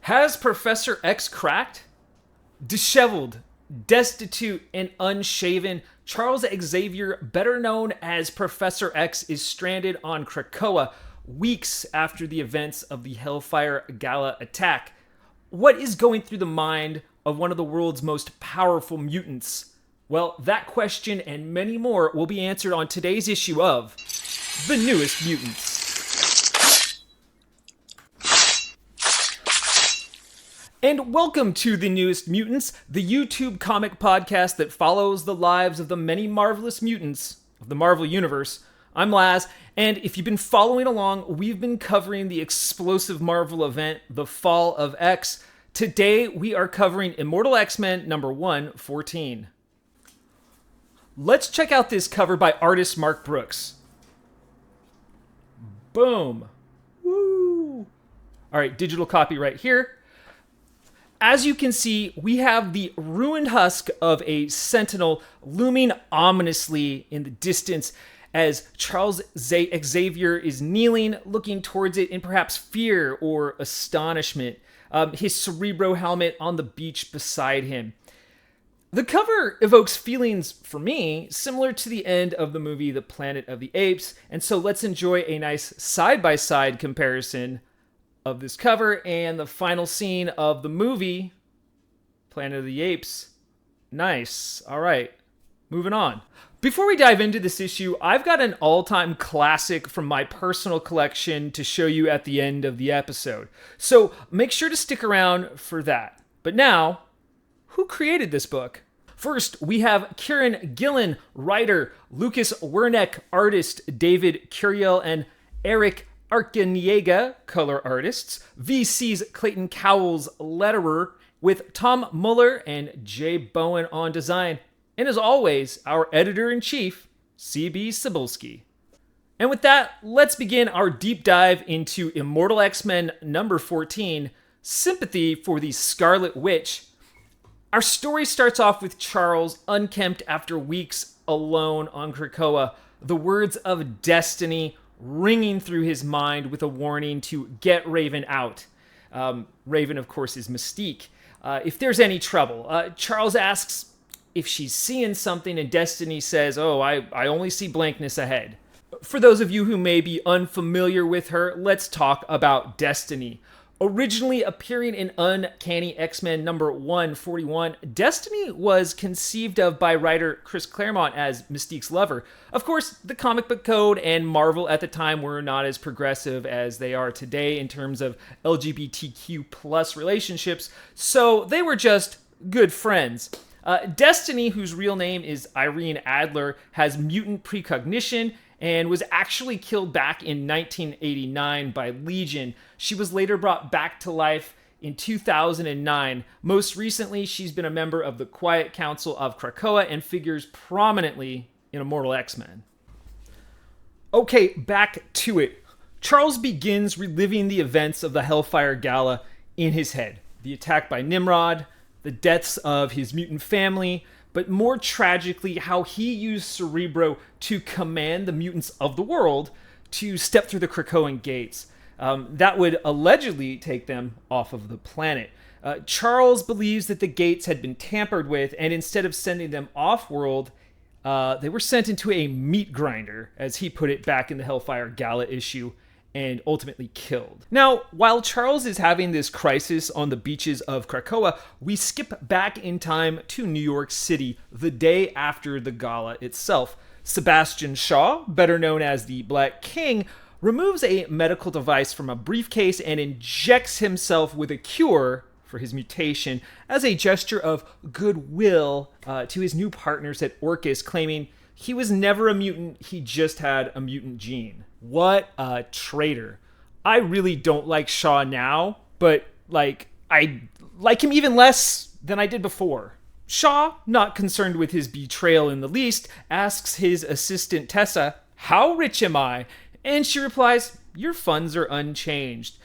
Has Professor X cracked? Disheveled, destitute, and unshaven, Charles Xavier, better known as Professor X, is stranded on Krakoa weeks after the events of the Hellfire Gala attack. What is going through the mind of one of the world's most powerful mutants? Well, that question and many more will be answered on today's issue of The Newest Mutants. And welcome to The Newest Mutants, the YouTube comic podcast that follows the lives of the many marvelous mutants of the Marvel Universe. I'm Laz, and if you've been following along, we've been covering the explosive Marvel event, The Fall of X. Today, we are covering Immortal X-men number 114. Let's check out this cover by artist Mark Brooks. Boom. Woo. All right, digital copy right here. As you can see, we have the ruined husk of a sentinel looming ominously in the distance as Charles Xavier is kneeling, looking towards it in perhaps fear or astonishment. His Cerebro helmet on the beach beside him. The cover evokes feelings, for me, similar to the end of the movie The Planet of the Apes, and so let's enjoy a nice side-by-side comparison of this cover and the final scene of the movie Planet of the Apes. Nice. All right, moving on. Before we dive into this issue, I've got an all-time classic from my personal collection to show you at the end of the episode. So make sure to stick around for that. But now, who created this book? First, we have Kieran Gillen, writer, Lucas Werneck, artist, David Curiel, and Eric Arcaniega, color artists, VC's Clayton Cowles, letterer, with Tom Muller and Jay Bowen on design. And as always, our editor-in-chief, C.B. Cebulski. And with that, let's begin our deep dive into Immortal X-Men number 14, Sympathy for the Scarlet Witch. Our story starts off with Charles, unkempt after weeks alone on Krakoa, the words of destiny ringing through his mind with a warning to get Raven out. Raven, of course, is Mystique. If there's any trouble, Charles asks if she's seeing something, and Destiny says, I only see blankness ahead. For those of you who may be unfamiliar with her, let's talk about Destiny. Originally appearing in Uncanny X-Men number 141, Destiny was conceived of by writer Chris Claremont as Mystique's lover. Of course, the comic book code and Marvel at the time were not as progressive as they are today in terms of LGBTQ plus relationships, so they were just good friends. Destiny, whose real name is Irene Adler, has mutant precognition and was actually killed back in 1989 by Legion. She was later brought back to life in 2009. Most recently, she's been a member of the Quiet Council of Krakoa and figures prominently in Immortal X-Men. Okay, back to it. Charles begins reliving the events of the Hellfire Gala in his head. The attack by Nimrod, the deaths of his mutant family, but more tragically, how he used Cerebro to command the mutants of the world to step through the Krakoan gates. That would allegedly take them off of the planet. Charles believes that the gates had been tampered with, and instead of sending them off-world, they were sent into a meat grinder, as he put it back in the Hellfire Gala issue, and ultimately killed. Now, while Charles is having this crisis on the beaches of Krakoa, we skip back in time to New York City, the day after the gala itself. Sebastian Shaw, better known as the Black King, removes a medical device from a briefcase and injects himself with a cure for his mutation as a gesture of goodwill to his new partners at Orchis, claiming he was never a mutant, he just had a mutant gene. What a traitor. I really don't like Shaw now, but I like him even less than I did before. Shaw, not concerned with his betrayal in the least, asks his assistant Tessa, "How rich am I?" And she replies, "Your funds are unchanged."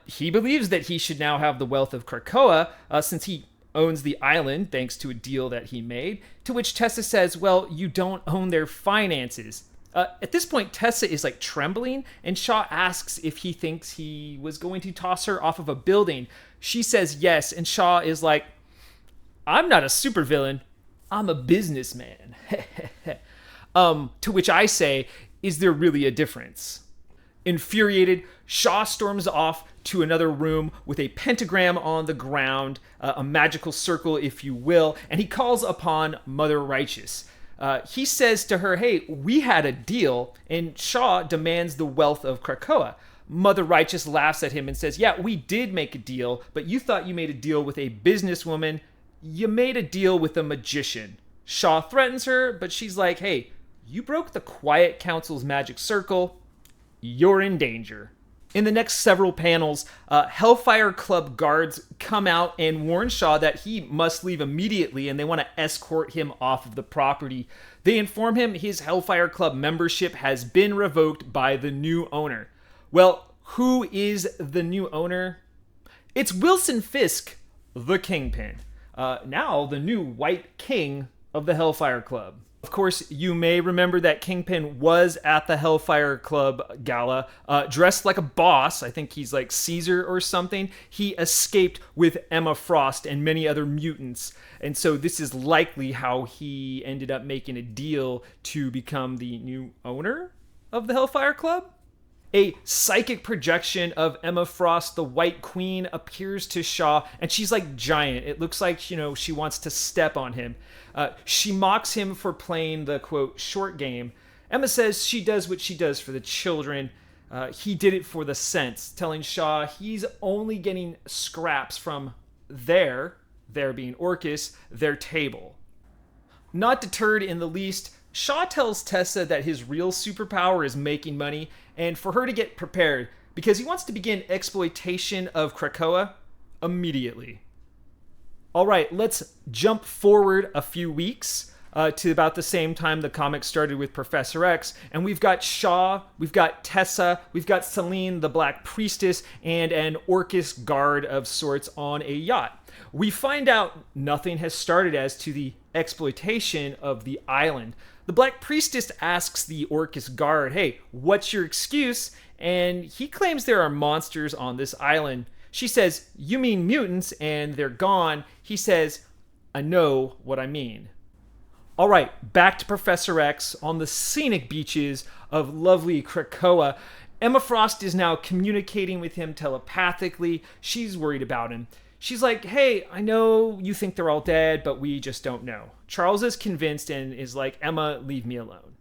He believes that he should now have the wealth of Krakoa, since he owns the island thanks to a deal that he made, to which Tessa says, well, you don't own their finances. At this point, Tessa is trembling, and Shaw asks if he thinks he was going to toss her off of a building, She says yes, and Shaw is like, I'm not a supervillain, I'm a businessman. To which I say, is there really a difference? Infuriated, Shaw storms off to another room with a pentagram on the ground, a magical circle, if you will, and he calls upon Mother Righteous. He says to her, hey, we had a deal, and Shaw demands the wealth of Krakoa. Mother Righteous laughs at him and says, yeah, we did make a deal, but you thought you made a deal with a businesswoman. You made a deal with a magician. Shaw threatens her, but she's like, hey, you broke the Quiet Council's magic circle. You're in danger. In the next several panels, Hellfire Club guards come out and warn Shaw that he must leave immediately, and they want to escort him off of the property. They inform him his Hellfire Club membership has been revoked by the new owner. Well, who is the new owner? It's Wilson Fisk, the Kingpin. Now the new White King of the Hellfire Club. Of course, you may remember that Kingpin was at the Hellfire Club gala, dressed like a boss. I think he's like Caesar or something. He escaped with Emma Frost and many other mutants. And so this is likely how he ended up making a deal to become the new owner of the Hellfire Club. A psychic projection of Emma Frost, the White Queen, appears to Shaw, and she's like giant. It looks like, she wants to step on him. She mocks him for playing the, quote, short game. Emma says she does what she does for the children. He did it for the sense, telling Shaw he's only getting scraps from their being Orcus, their table. Not deterred in the least, Shaw tells Tessa that his real superpower is making money, and for her to get prepared, because he wants to begin exploitation of Krakoa immediately. All right, let's jump forward a few weeks to about the same time the comic started with Professor X, and we've got Shaw, we've got Tessa, we've got Selene, the Black Priestess, and an Orcus guard of sorts on a yacht. We find out nothing has started as to the exploitation of the island. The Black Priestess asks the Orcus guard, hey, what's your excuse? And he claims there are monsters on this island. She says, you mean mutants, and they're gone. He says, I know what I mean. All right, back to Professor X on the scenic beaches of lovely Krakoa. Emma Frost is now communicating with him telepathically. She's worried about him. She's like, hey, I know you think they're all dead, but we just don't know. Charles is convinced and is like, Emma, leave me alone.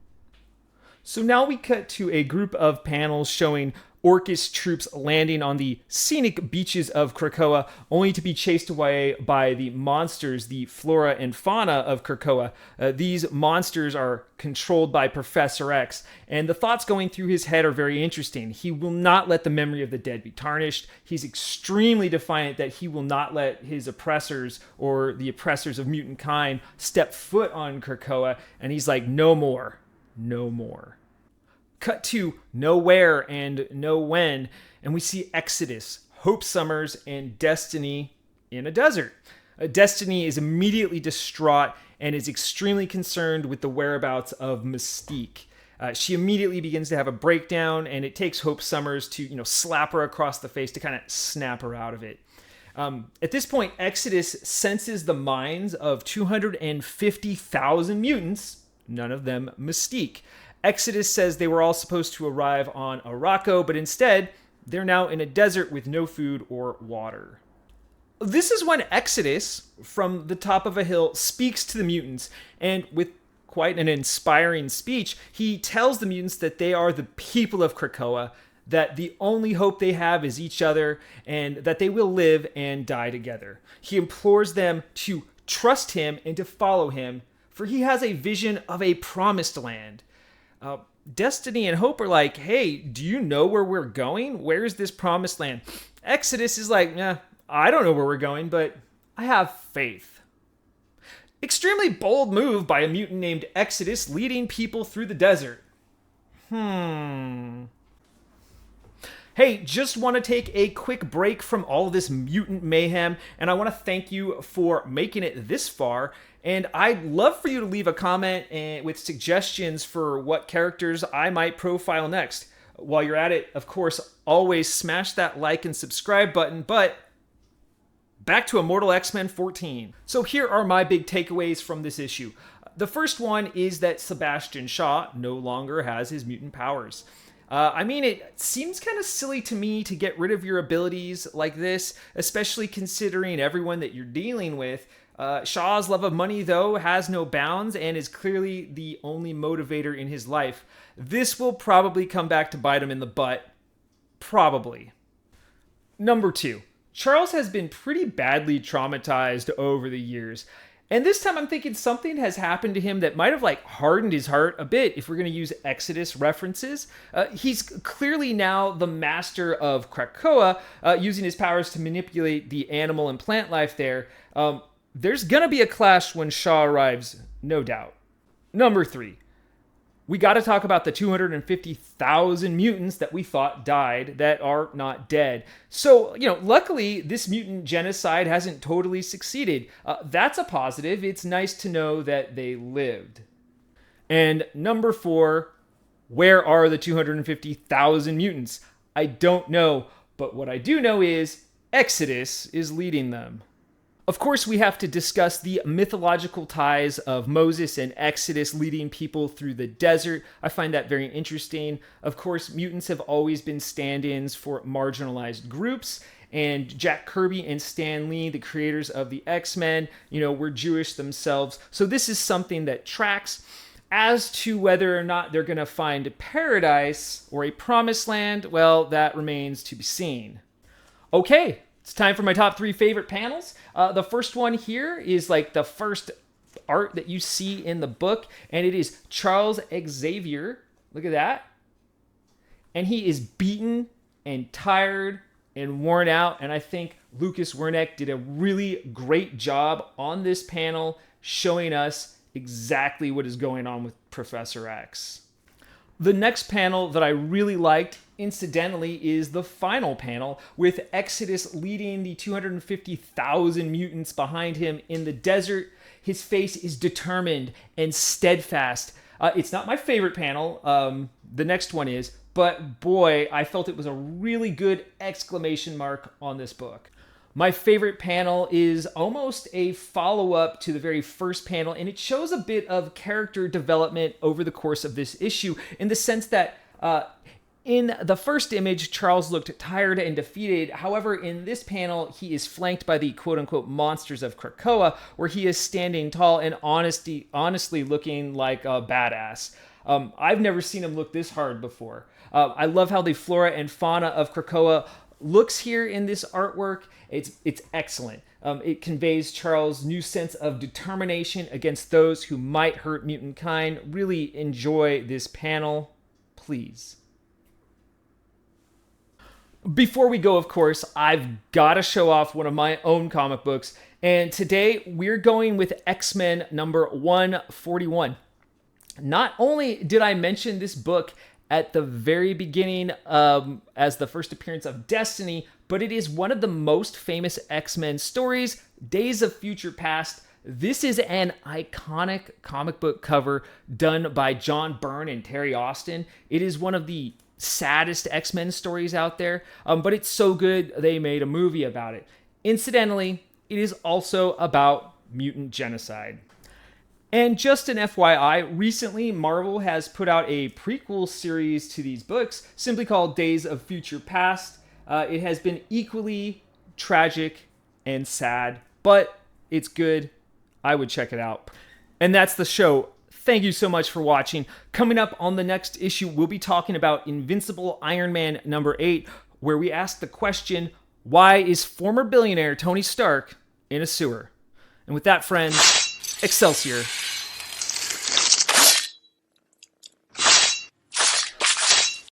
So now we cut to a group of panels showing Orcus troops landing on the scenic beaches of Krakoa, only to be chased away by the monsters, the flora and fauna of Krakoa. These monsters are controlled by Professor X, and the thoughts going through his head are very interesting. He will not let the memory of the dead be tarnished. He's extremely defiant that he will not let his oppressors or the oppressors of mutant kind step foot on Krakoa, and he's like, no more, no more. Cut to nowhere and no when, and we see Exodus, Hope Summers, and Destiny in a desert. Destiny is immediately distraught and is extremely concerned with the whereabouts of Mystique. She immediately begins to have a breakdown, and it takes Hope Summers to slap her across the face to kind of snap her out of it. At this point, Exodus senses the minds of 250,000 mutants, none of them Mystique. Exodus says they were all supposed to arrive on Araco, but instead, they're now in a desert with no food or water. This is when Exodus, from the top of a hill, speaks to the mutants, and with quite an inspiring speech, he tells the mutants that they are the people of Krakoa, that the only hope they have is each other, and that they will live and die together. He implores them to trust him and to follow him, for he has a vision of a promised land. Destiny and Hope are like, hey, do you know where we're going? Where's this promised land? Exodus is like, I don't know where we're going, but I have faith. Extremely bold move by a mutant named Exodus leading people through the desert. Hey, just want to take a quick break from all this mutant mayhem, and I want to thank you for making it this far. And I'd love for you to leave a comment with suggestions for what characters I might profile next. While you're at it, of course, always smash that like and subscribe button, but back to Immortal X-Men 14. So here are my big takeaways from this issue. The first one is that Sebastian Shaw no longer has his mutant powers. It seems kind of silly to me to get rid of your abilities like this, especially considering everyone that you're dealing with. Shaw's love of money, though, has no bounds and is clearly the only motivator in his life. This will probably come back to bite him in the butt. Probably. Number 2. Charles has been pretty badly traumatized over the years. And this time I'm thinking something has happened to him that might have hardened his heart a bit if we're going to use Exodus references. He's clearly now the master of Krakoa, using his powers to manipulate the animal and plant life there. There's going to be a clash when Shaw arrives, no doubt. Number 3. We got to talk about the 250,000 mutants that we thought died that are not dead. So, luckily, this mutant genocide hasn't totally succeeded. That's a positive. It's nice to know that they lived. And number 4, where are the 250,000 mutants? I don't know, but what I do know is Exodus is leading them. Of course, we have to discuss the mythological ties of Moses and Exodus leading people through the desert. I find that very interesting. Of course, mutants have always been stand-ins for marginalized groups. And Jack Kirby and Stan Lee, the creators of the X-Men, were Jewish themselves. So this is something that tracks. As to whether or not they're going to find paradise or a promised land, well, that remains to be seen. Okay. It's time for my top 3 favorite panels. The first one here is the first art that you see in the book, and it is Charles Xavier. Look at that. And he is beaten and tired and worn out, and I think Lucas Werneck did a really great job on this panel showing us exactly what is going on with Professor X. The next panel that I really liked, incidentally, is the final panel with Exodus leading the 250,000 mutants behind him in the desert. His face is determined and steadfast. It's not my favorite panel. The next one is, but boy, I felt it was a really good exclamation mark on this book. My favorite panel is almost a follow-up to the very first panel, and it shows a bit of character development over the course of this issue in the sense that in the first image, Charles looked tired and defeated. However, in this panel, he is flanked by the quote-unquote monsters of Krakoa, where he is standing tall and honestly looking like a badass. I've never seen him look this hard before. I love how the flora and fauna of Krakoa looks here in this artwork. It's excellent. It conveys Charles' new sense of determination against those who might hurt mutant kind. Really enjoy this panel, please. Before we go, of course, I've got to show off one of my own comic books. And today we're going with X-Men number 141. Not only did I mention this book at the very beginning as the first appearance of Destiny, but it is one of the most famous X-Men stories, Days of Future Past. This is an iconic comic book cover done by John Byrne and Terry Austin. It is one of the saddest X-Men stories out there, but it's so good they made a movie about it. Incidentally, it is also about mutant genocide. And just an FYI, recently Marvel has put out a prequel series to these books, simply called Days of Future Past. It has been equally tragic and sad, but it's good. I would check it out. And that's the show. Thank you so much for watching. Coming up on the next issue, we'll be talking about Invincible Iron Man number 8, where we ask the question, why is former billionaire Tony Stark in a sewer? And with that, friends, Excelsior.